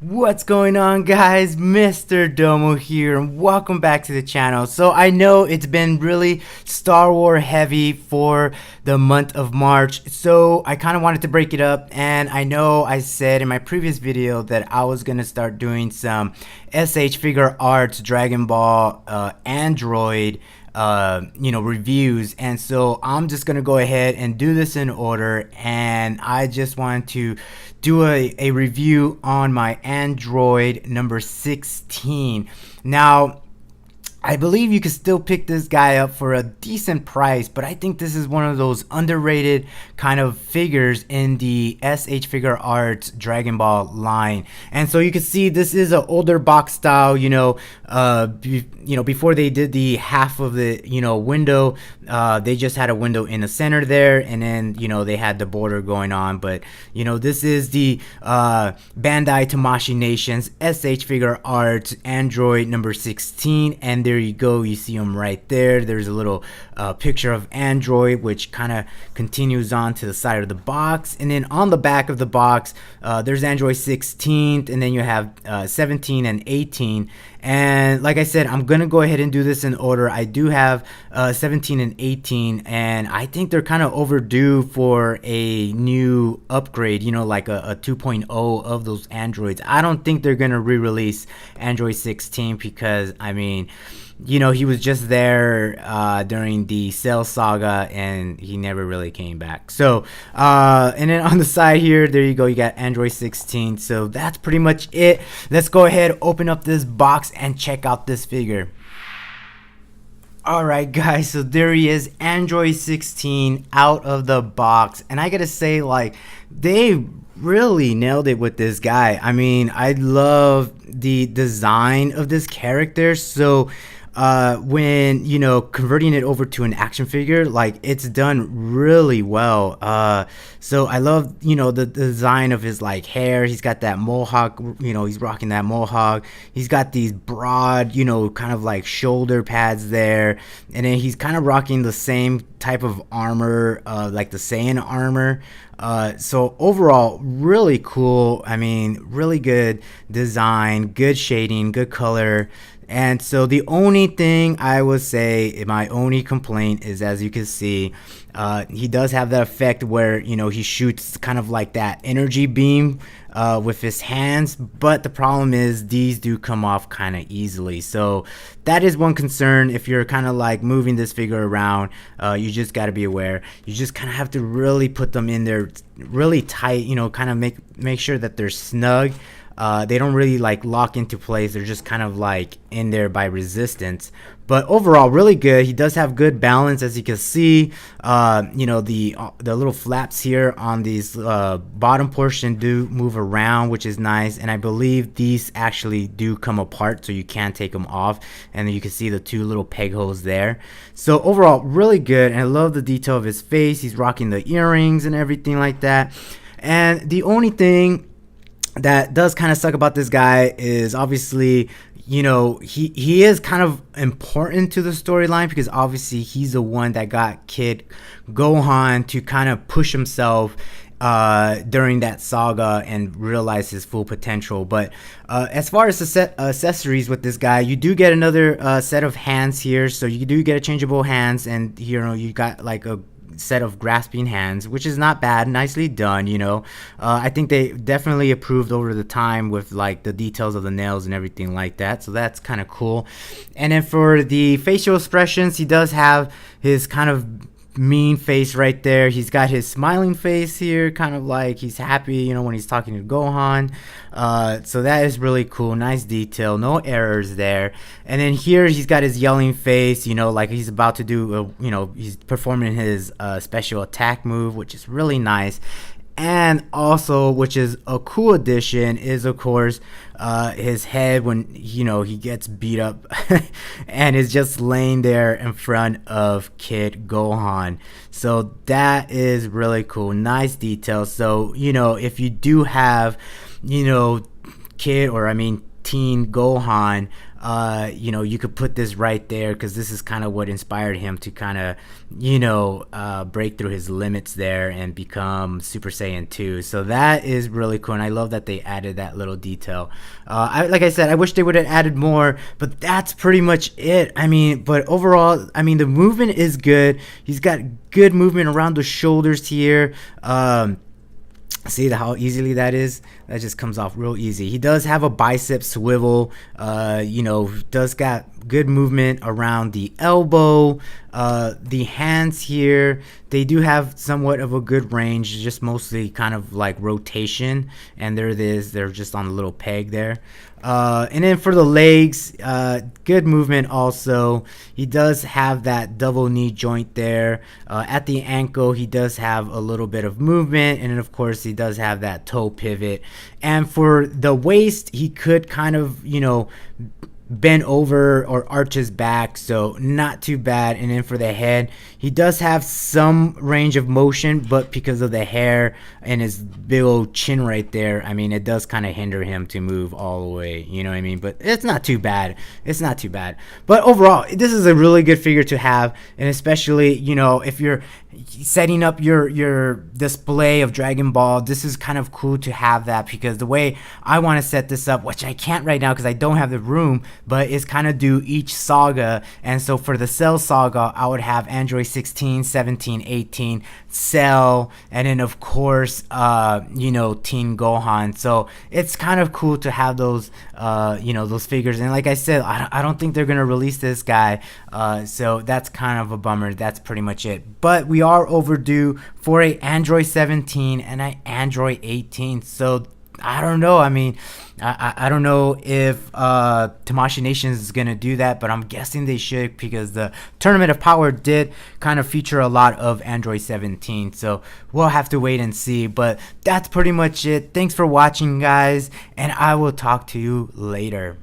What's going on, guys? Mr. Domo here, and welcome back to the channel. So I know it's been really Star Wars heavy for the month of March, so I kind of wanted to break it up. And I know I said in my previous video that I was gonna start doing some SH Figuarts Dragon Ball Android reviews, and so I'm just gonna go ahead and do this in order. And I just wanted to do a review on my Android number 16. Now, I believe you can still pick this guy up for a decent price, but I think this is one of those underrated kind of figures in the SH Figuarts Dragon Ball line. And so you can see this is an older box style, before they did the half of the, window, they just had a window in the center there, and then, they had the border going on. But, this is the Bandai Tamashii Nations S.H. Figuarts Android number 16, and there you go, you see them right there. There's a little picture of Android, which kind of continues on to the side of the box, and then on the back of the box there's Android 16, and then you have 17 and 18. And like I said, I'm gonna go ahead and do this in order. I do have 17 and 18, and I think they're kind of overdue for a new upgrade, like a 2.0 of those Androids. I don't think they're gonna re-release Android 16 because, I mean, he was just there during the Cell Saga, and he never really came back. So, and then on the side here, there you go, you got Android 16. So that's pretty much it. Let's go ahead, open up this box, and check out this figure. Alright guys, so there he is, Android 16 out of the box. And I gotta say, like, they really nailed it with this guy. I mean, I love the design of this character. So when converting it over to an action figure, like, it's done really well. So I love the design of his hair. He's got that mohawk, he's rocking that mohawk. He's got these broad kind of shoulder pads there, and then he's kind of rocking the same type of armor, like the Saiyan armor. So overall, really cool. I mean, really good design, good shading, good color. And so the only thing I would say, my only complaint is, as you can see, he does have that effect where he shoots kind of like that energy beam with his hands, but the problem is these do come off kind of easily. So that is one concern. If you're kind of moving this figure around, you just got to be aware. You just kind of have to really put them in there really tight, kind of make sure that they're snug. They don't really lock into place. They're just kind of in there by resistance. But overall, really good. He does have good balance, as you can see. The little flaps here on these bottom portion do move around, which is nice. And I believe these actually do come apart, so you can take them off. And then you can see the two little peg holes there. So overall, really good. And I love the detail of his face. He's rocking the earrings and everything like that. And the only thing that does kind of suck about this guy is, obviously, he is kind of important to the storyline, because obviously he's the one that got Kid Gohan to kind of push himself during that saga and realize his full potential. But as far as the accessories with this guy, you do get another set of hands here. So you do get a changeable hands, and you got a set of grasping hands, which is not bad, nicely done. I think they definitely improved over the time with the details of the nails and everything like that, so that's kind of cool. And then for the facial expressions, he does have his kind of mean face right there. He's got his smiling face here, kind of he's happy, when he's talking to Gohan. So that is really cool. Nice detail, no errors there. And then here he's got his yelling face, like he's about to do he's performing his special attack move, which is really nice. And also, which is a cool addition, is of course his head when he gets beat up and is just laying there in front of Kid Gohan. So that is really cool, nice detail. So if you do have Kid, or I mean Teen Gohan, you know, you could put this right there because this is kind of what inspired him to kind of, you know, break through his limits there and become Super Saiyan 2. So that is really cool, and I love that they added that little detail. Like I said, I wish they would have added more, but that's pretty much it. I mean, but overall, I mean, the movement is good. He's got good movement around the shoulders here. See how easily that is? That just comes off real easy. He does have a bicep swivel. You know, does got good movement around the elbow. The hands here, they do have somewhat of a good range, just mostly kind of like rotation. And there it is. They're just on a little peg there. And then for the legs, good movement also. He does have that double knee joint there. At the ankle, he does have a little bit of movement. And then, of course, he does have that toe pivot. And for the waist, he could kind of, you know, bend over or arch his back, so not too bad. And then for the head, he does have some range of motion, but because of the hair and his big old chin right there, I mean, it does kind of hinder him to move all the way, you know what I mean? But it's not too bad. It's not too bad. But overall, this is a really good figure to have, and especially, you know, if you're setting up your display of Dragon Ball, this is kind of cool to have that, because the way I want to set this up, which I can't right now because I don't have the room, but is kind of do each saga. And so for the Cell saga, I would have Android 16, 17, 18, Cell, and then of course you know, Teen Gohan. So it's kind of cool to have those you know, those figures. And like I said, I don't think they're gonna release this guy, so that's kind of a bummer. That's pretty much it. But we are overdue for a Android 17 and an Android 18. So I don't know. I mean, I don't know if Tamashii Nations is going to do that, but I'm guessing they should, because the Tournament of Power did kind of feature a lot of Android 17. So we'll have to wait and see. But that's pretty much it. Thanks for watching, guys, and I will talk to you later.